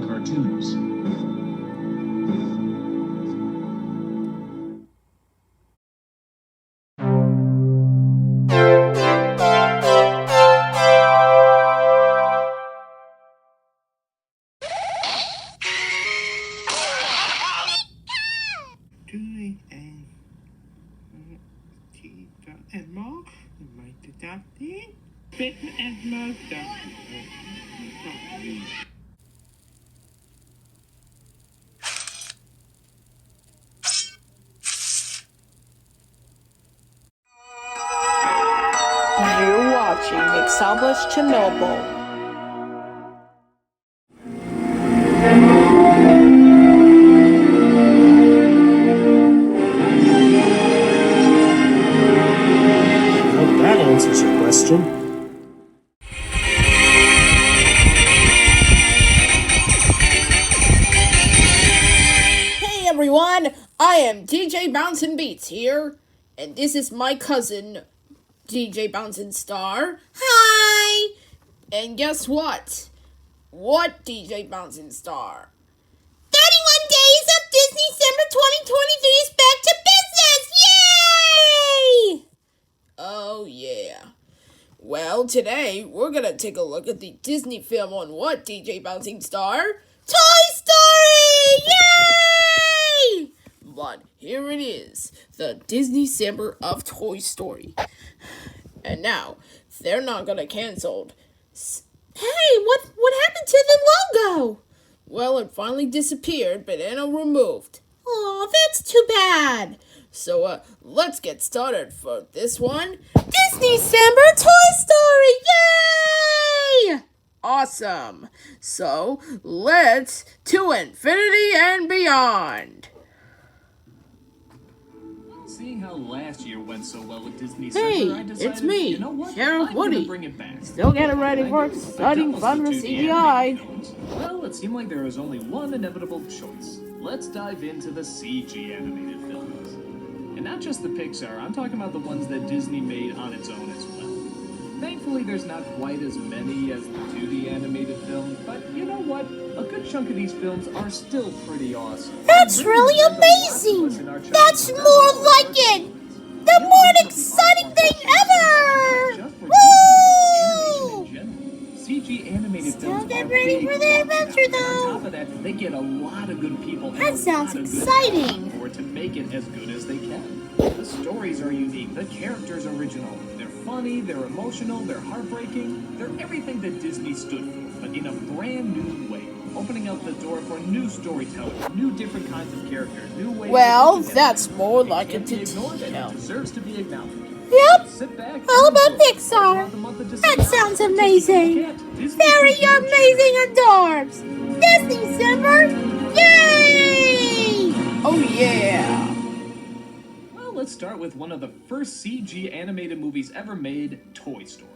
Cartoons. And more, might adopt it. Fit and more You're watching Established Chernobyl. That answers your question. Hey everyone, I am DJ Bouncin Beats here, and this is my cousin, DJ Bouncin Star. Hi! And guess what? What DJ Bouncin Star? 31 days of Disneycember 2023 is back to business! Yay! Oh yeah. Well, today we're gonna take a look at the Disney film on what, DJ Bouncing Star? Toy Story! Yay! But here it is, the Disneycember of Toy Story. And now, they're not gonna cancel. Hey, what happened to the logo? Well, it finally disappeared, but then it removed. Oh, that's too bad. So, let's get started for this one. Disneycember Toy Story! Yay! Awesome. So, let's to infinity and beyond. Seeing how last year went so well with Disneycember, Hey, I decided, it's me, you know what? Sheriff I'm Woody. gonna bring it back. Still getting ready for exciting fun with CGI. Well, it seemed like there was only one inevitable choice. Let's dive into the CG animated films. And not just the Pixar, I'm talking about the ones that Disney made on its own as well. Thankfully, there's not quite as many as the 2D animated films, but you know what? A good chunk of these films are still pretty awesome. That's really amazing! That's more like it! The more exciting thing ever! Woo! CG animated Still films get are ready big for the now. adventure, And on though. top of that, they get a lot of good people and That a sounds lot of good exciting. for it to make it as good as they can. The stories are unique, the characters original. They're funny, they're emotional, they're heartbreaking. They're everything that Disney stood for, but in a brand new way. Opening up the door for new storytelling, new different kinds of characters, new ways. Well, that's more like it it can't to be ignored, and tell. it deserves to be acknowledged. Yep, Sit back. all and about enjoy it. Pixar. Throughout the month of That December, sounds just amazing. look at Disney Very Channel. amazing adorbs! Disneycember! Yay! Oh yeah! Well, let's start with one of the first CG animated movies ever made, Toy Story.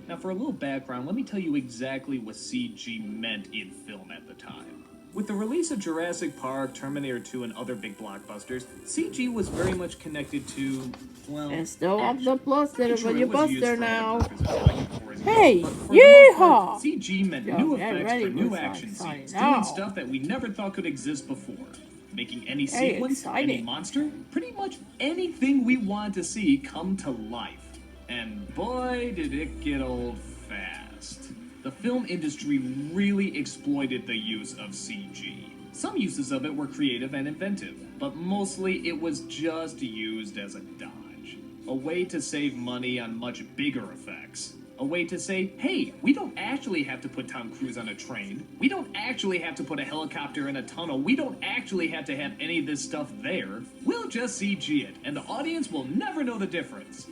Now, for a little background, let me tell you exactly what CG meant in film at the time. With the release of Jurassic Park, Terminator 2, and other big blockbusters, CG was very much connected to, well, And still up the plus Pretty that sure when it you was used buster for other now. purposes, like for example. Hey, But for the most part, yeehaw! CG meant Yo, new get effects ready for new for action something scenes, now. doing stuff that we never thought could exist before. Making any Hey, sequence, any exciting. monster, pretty much anything we wanted to see come to life. And boy, did it get old fast. The film industry really exploited the use of CG. Some uses of it were creative and inventive, but mostly it was just used as a dodge. A way to save money on much bigger effects. A way to say, hey, we don't actually have to put Tom Cruise on a train. We don't actually have to put a helicopter in a tunnel. We don't actually have to have any of this stuff there. We'll just CG it, and the audience will never know the difference.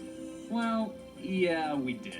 Well, yeah, we did.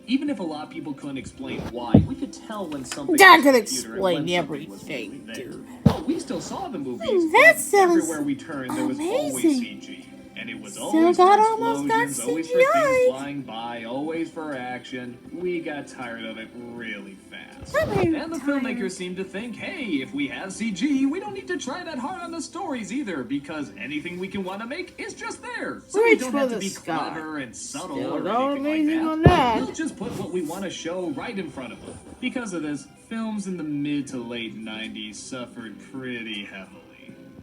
Even if a lot of people couldn't explain why, we could tell when something That was could computer and when explain something was really everything, there. dude. Oh, we still saw the movies, That but sounds everywhere we turned, there was always amazing. CG. And it was Still always got for almost got explosions, always for CGI. things flying by, always for action. We got tired of it really fast. And the filmmakers seemed to think, hey, if we have CG, we don't need to try that hard on the stories either, because anything we can want to make is just there. So we Reach don't for have to the be sky. clever and subtle Still or not anything amazing like on that. that. We'll just put what we want to show right in front of them. Because of this, films in the mid to late 90s suffered pretty heavily.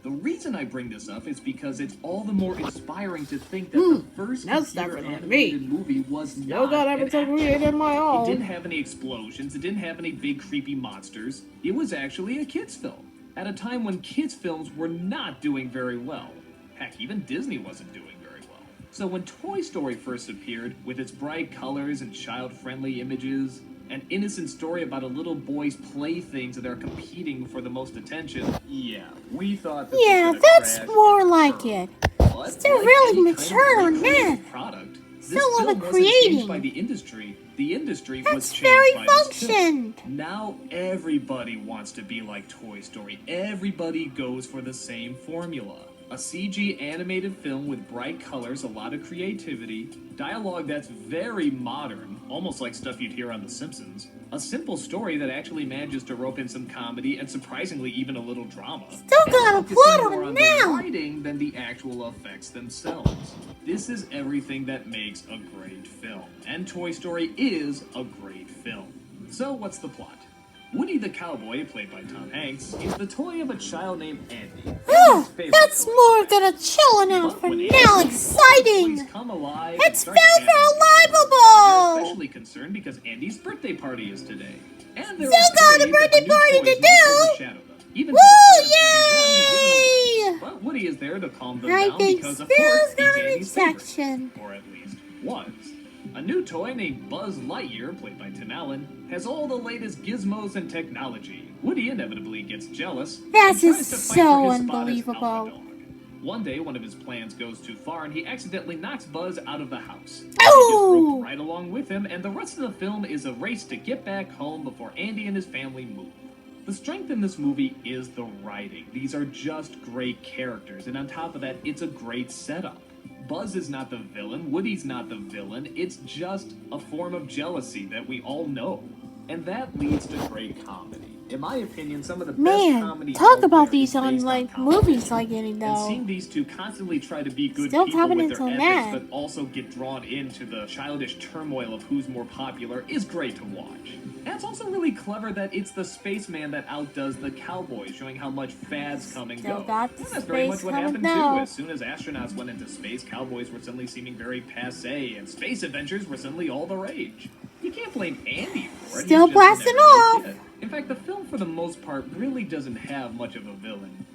The reason I bring this up is because it's all the more inspiring to think that the first that's computer definitely animated me. movie was Still not got an everything action created my it own. didn't have any explosions. It didn't have any big creepy monsters. It was actually a kids film at a time when kids films were not doing very well. Heck, even Disney wasn't doing very well. So when Toy Story first appeared, with its bright colors and child-friendly images, an innocent story about a little boy's playthings that are competing for the most attention, yeah, we thought this Yeah, was gonna that's crash more and like burn. it. But Still like really any kind of mature on great creative that. product, this Still a lot film of wasn't changed creating. by the industry. The industry was That's changed very by this film. functioned. Now everybody wants to be like Toy Story. Everybody goes for the same formula. A CG animated film with bright colors, a lot of creativity, dialogue that's very modern, almost like stuff you'd hear on The Simpsons, a simple story that actually manages to rope in some comedy and surprisingly even a little drama. Still And got a focusing plot more on on it the now. writing than the actual effects themselves. This is everything that makes a great film. And Toy Story is a great film. So what's the plot? Woody the cowboy, played by Tom Hanks, is the toy of a child named Andy. Oh, Andy's favorite that's toy. more than a chillin' out But for when now. Andy Exciting. toys come alive and It's start filled for chatting, a they're livable. especially concerned because Andy's birthday party is today. And they're Still got a afraid that birthday the new party toys to might do. overshadow them, even Woo, to the point of having them be given away. yay. But Woody is there to calm them I down think because, of Phil's course, he's got a Andy's favorite. section. Or at least was. A new toy named Buzz Lightyear, played by Tim Allen, has all the latest gizmos and technology. Woody inevitably gets jealous That and is tries to fight so for his spot as unbelievable. Alpha Dog. One day, one of his plans goes too far, and he accidentally knocks Buzz out of the house. Andy gets Oh! roped right along with him, and the rest of the film is a race to get back home before Andy and his family move. The strength in this movie is the writing. These are just great characters, and on top of that, it's a great setup. Buzz is not the villain, Woody's not the villain, it's just a form of jealousy that we all know. And that leads to great comedy. In my opinion, some of the best comedy Man, talk out about there these is on based like comedy. movies like any And though. seeing these two constantly try to be good Still people tapping with into their that. ethics, but also get drawn into the childish turmoil of who's more popular is great to watch. And it's also really clever that it's the spaceman that outdoes the cowboy, showing how much fads come and Still go. got the And that's very much space what coming happened now. too. As soon as astronauts went into space, cowboys were suddenly seeming very passé, and space adventures were suddenly all the rage. You can't blame Andy for it. Still He's just blasting an everyday off. kid. In fact, the film, for the most part, really doesn't have much of a villain.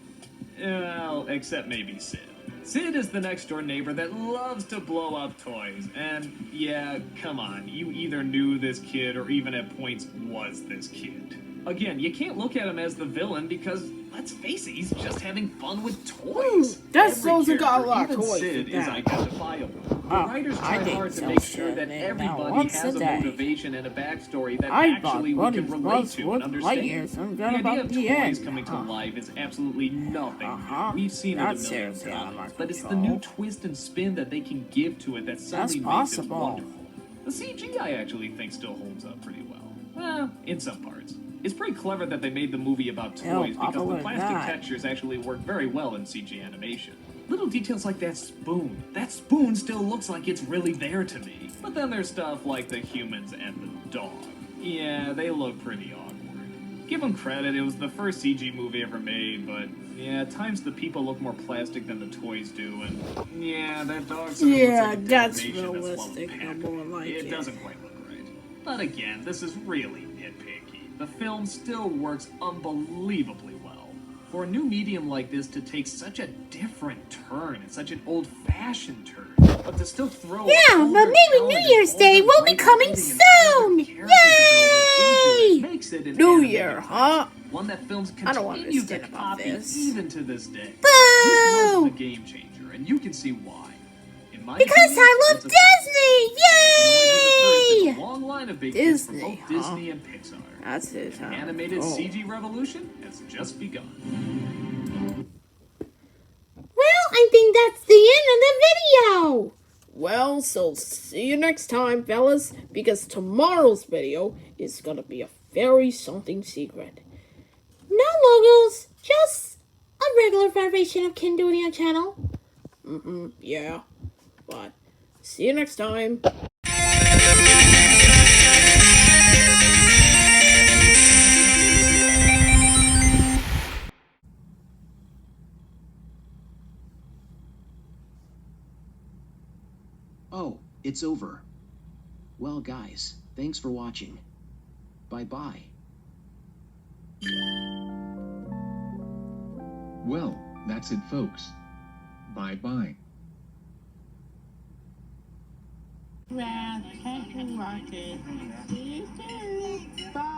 Well, except maybe Sid. Sid is the next-door neighbor that loves to blow up toys. And, yeah, come on, you either knew this kid or even at points was this kid. Again, you can't look at him as the villain because, let's face it, he's just having fun with toys. That Every Soul's got a character, lot of even toys Sid with is that. identifiable. The Oh, writers I try think hard to so, make sure Sid. that Now, everybody once has a a day. motivation and a backstory that I actually bought we can Buddy's relate Buzz to with and understand. Lightyear, so I'm The gonna idea about of the toys end. coming to life is absolutely nothing. Uh-huh. We've seen it a That's million seriously out of my times, but it's the control. new twist and spin that they can give to it that suddenly makes possible. it wonderful. The CG I actually think still holds up pretty well. Well, in some parts. It's pretty clever that they made the movie about toys because Papa the would plastic not. textures actually work very well in CG animation. Little details like that spoon. That spoon still looks like it's really there to me. But then there's stuff like the humans and the dog. Yeah, they look pretty awkward. Give them credit, it was the first CG movie ever made, but yeah, at times the people look more plastic than the toys do, and yeah, that dog sort of Yeah, looks like a that's Dalmatian swallowed realistic. pep. I'm more like It it. doesn't quite look right. But again, this is really nitpicky. The film still works unbelievably well. For a new medium like this to take such a different turn, and such an old-fashioned turn, but to still throw Yeah, all but their maybe talent New and Year's all Day their will be great coming writing and all soon! their character development into Yay! it makes it an New animated Year, title. huh? One that films I don't continue to understand about copy this. even to this day. Boo! This was the game changer, and you can see why. In my Because opinion, I love it's a- Disney! It Yay! can only be the first in a long line of big hits from Disney, both huh? Disney and Pixar. That's it, The huh? animated Oh. CG revolution has just begun. Well, I think that's the end of the video! Well, so see you next time, fellas, because tomorrow's video is gonna be a very something secret. No logos, just a regular variation of Ken doing our channel. Yeah. But see you next time. Oh, it's over. Well, guys, thanks for watching. Bye-bye. Well, that's it, folks. Bye-bye. Rocket, rocket, bye.